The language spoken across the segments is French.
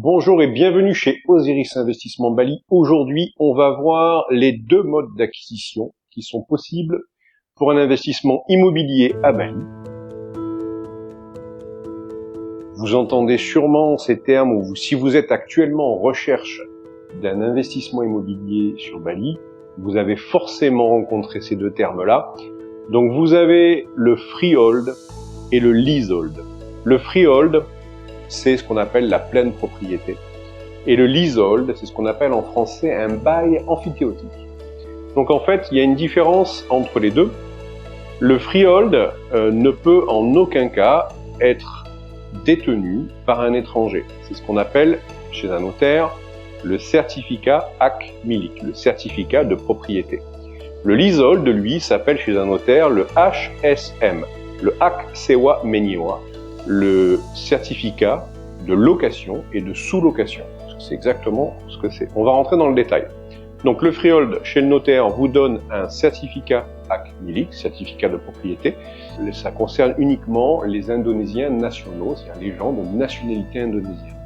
Bonjour et bienvenue chez Osiris Investissement Bali. Aujourd'hui, on va voir les deux modes d'acquisition qui sont possibles pour un investissement immobilier à Bali. Vous entendez sûrement ces termes, ou si vous êtes actuellement en recherche d'un investissement immobilier sur Bali, vous avez forcément rencontré ces deux termes-là. Donc vous avez le freehold et le leasehold. Le freehold, c'est ce qu'on appelle la pleine propriété. Et le leasehold, c'est ce qu'on appelle en français un bail amphithéotique. Donc en fait, il y a une différence entre les deux. Le freehold ne peut en aucun cas être détenu par un étranger. C'est ce qu'on appelle chez un notaire le certificat Hak Milik, le certificat de propriété. Le leasehold, lui, s'appelle chez un notaire le HSM, le Hak Sewa Menyewa, le certificat de location et de sous-location. C'est exactement ce que c'est. On va rentrer dans le détail. Donc le freehold chez le notaire vous donne un certificat Hak Milik, certificat de propriété. Ça concerne uniquement les Indonésiens nationaux, c'est-à-dire les gens de nationalité indonésienne.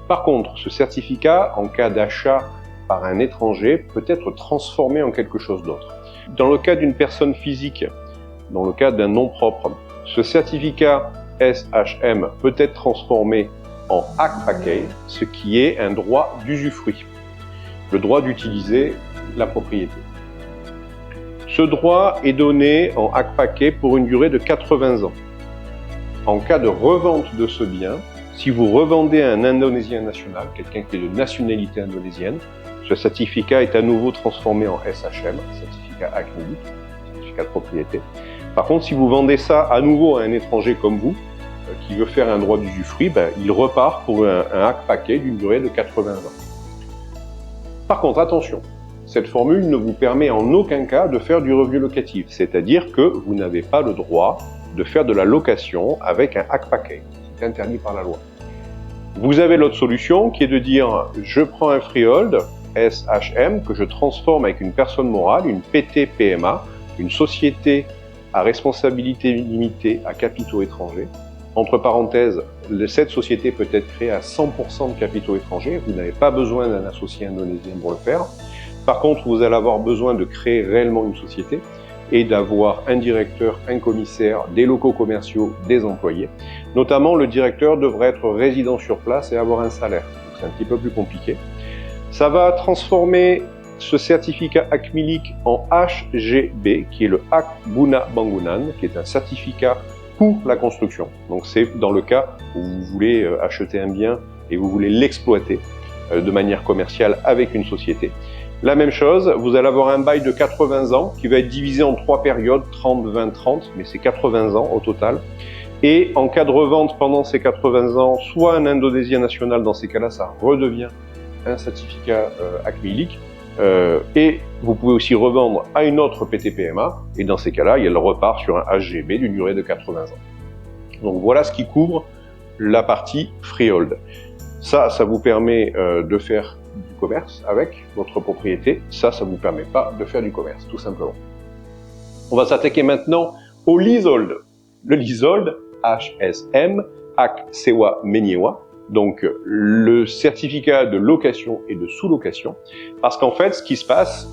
Par contre, ce certificat, en cas d'achat par un étranger, peut être transformé en quelque chose d'autre. Dans le cas d'une personne physique, dans le cas d'un nom propre, ce certificat SHM peut être transformé en Hak Pakai, ce qui est un droit d'usufruit, le droit d'utiliser la propriété. Ce droit est donné en Hak Pakai pour une durée de 80 ans. En cas de revente de ce bien, si vous revendez à un Indonésien national, quelqu'un qui est de nationalité indonésienne, ce certificat est à nouveau transformé en SHM, certificat Hak Milik, certificat de propriété. Par contre, si vous vendez ça à nouveau à un étranger comme vous, qui veut faire un droit d'usufruit, il repart pour un Hak Pakai d'une durée de 80 ans. Par contre, attention, cette formule ne vous permet en aucun cas de faire du revenu locatif, c'est-à-dire que vous n'avez pas le droit de faire de la location avec un Hak Pakai. C'est interdit par la loi. Vous avez l'autre solution qui est de dire je prends un freehold, SHM, que je transforme avec une personne morale, une PT-PMA, une société à responsabilité limitée à capitaux étrangers. Entre parenthèses, cette société peut être créée à 100% de capitaux étrangers. Vous n'avez pas besoin d'un associé indonésien pour le faire. Par contre, vous allez avoir besoin de créer réellement une société et d'avoir un directeur, un commissaire, des locaux commerciaux, des employés. Notamment, le directeur devrait être résident sur place et avoir un salaire. C'est un petit peu plus compliqué. Ça va transformer ce certificat Hak Milik en HGB, qui est le Hak Guna Bangunan, qui est un certificat pour la construction. Donc c'est dans le cas où vous voulez acheter un bien et vous voulez l'exploiter de manière commerciale avec une société. La même chose, vous allez avoir un bail de 80 ans qui va être divisé en 3 périodes, 30, 20, 30, mais c'est 80 ans au total. Et en cas de revente pendant ces 80 ans, soit un Indonésien national, dans ces cas-là, ça redevient un certificat Hak Milik. Et vous pouvez aussi revendre à une autre PT-PMA, et dans ces cas-là, elle repart sur un HGB d'une durée de 80 ans. Donc voilà ce qui couvre la partie freehold. Ça vous permet de faire du commerce avec votre propriété. Ça vous permet pas de faire du commerce, tout simplement. On va s'attaquer maintenant au leasehold. Le leasehold, HSM, Hak Sewa Menyewa, donc le certificat de location et de sous-location, parce qu'en fait, ce qui se passe,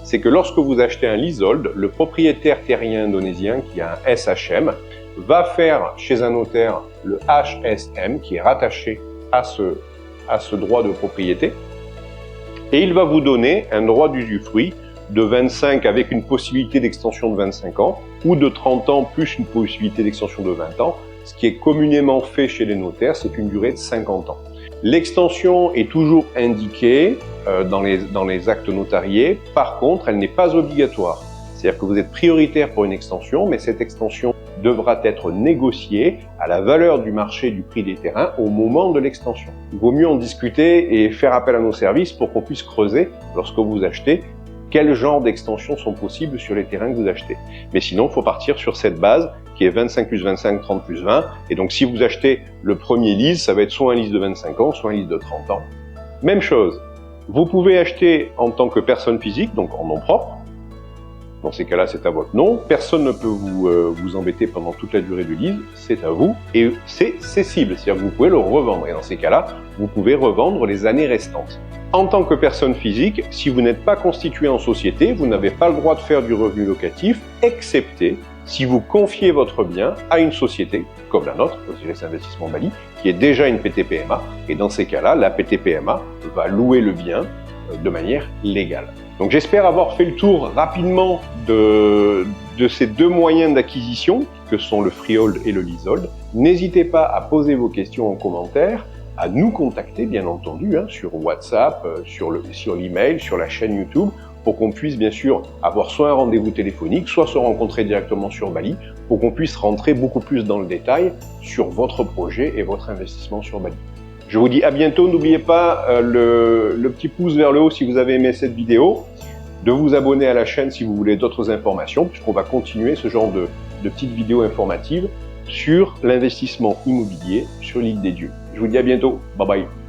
c'est que lorsque vous achetez un leasehold, le propriétaire terrien indonésien qui a un SHM va faire chez un notaire le HSM qui est rattaché à ce droit de propriété, et il va vous donner un droit d'usufruit de 25 avec une possibilité d'extension de 25 ans, ou de 30 ans plus une possibilité d'extension de 20 ans. Ce qui est communément fait chez les notaires, c'est une durée de 50 ans. L'extension est toujours indiquée dans les actes notariés. Par contre, elle n'est pas obligatoire. C'est-à-dire que vous êtes prioritaire pour une extension, mais cette extension devra être négociée à la valeur du marché du prix des terrains au moment de l'extension. Il vaut mieux en discuter et faire appel à nos services pour qu'on puisse creuser, lorsque vous achetez, quel genre d'extensions sont possibles sur les terrains que vous achetez. Mais sinon, il faut partir sur cette base qui est 25 plus 25, 30 plus 20. Et donc, si vous achetez le premier lease, ça va être soit un lease de 25 ans, soit un lease de 30 ans. Même chose, vous pouvez acheter en tant que personne physique, donc en nom propre, Dans ces cas-là, c'est à votre nom. Personne ne peut vous embêter pendant toute la durée du lease. C'est à vous. Et c'est cessible, c'est-à-dire que vous pouvez le revendre. Et dans ces cas-là, vous pouvez revendre les années restantes. En tant que personne physique, si vous n'êtes pas constitué en société, vous n'avez pas le droit de faire du revenu locatif, excepté si vous confiez votre bien à une société, comme la nôtre, Osiris Investissement Bali, qui est déjà une PTPMA. Et dans ces cas-là, la PTPMA va louer le bien de manière légale. Donc j'espère avoir fait le tour rapidement de ces deux moyens d'acquisition, que sont le freehold et le leasehold. N'hésitez pas à poser vos questions en commentaire, à nous contacter bien entendu, sur WhatsApp, sur l'email, sur la chaîne YouTube, pour qu'on puisse bien sûr avoir soit un rendez-vous téléphonique, soit se rencontrer directement sur Bali, pour qu'on puisse rentrer beaucoup plus dans le détail sur votre projet et votre investissement sur Bali. Je vous dis à bientôt, n'oubliez pas le petit pouce vers le haut si vous avez aimé cette vidéo, de vous abonner à la chaîne si vous voulez d'autres informations, puisqu'on va continuer ce genre de petites vidéos informatives sur l'investissement immobilier sur l'île des Dieux. Je vous dis à bientôt, bye bye.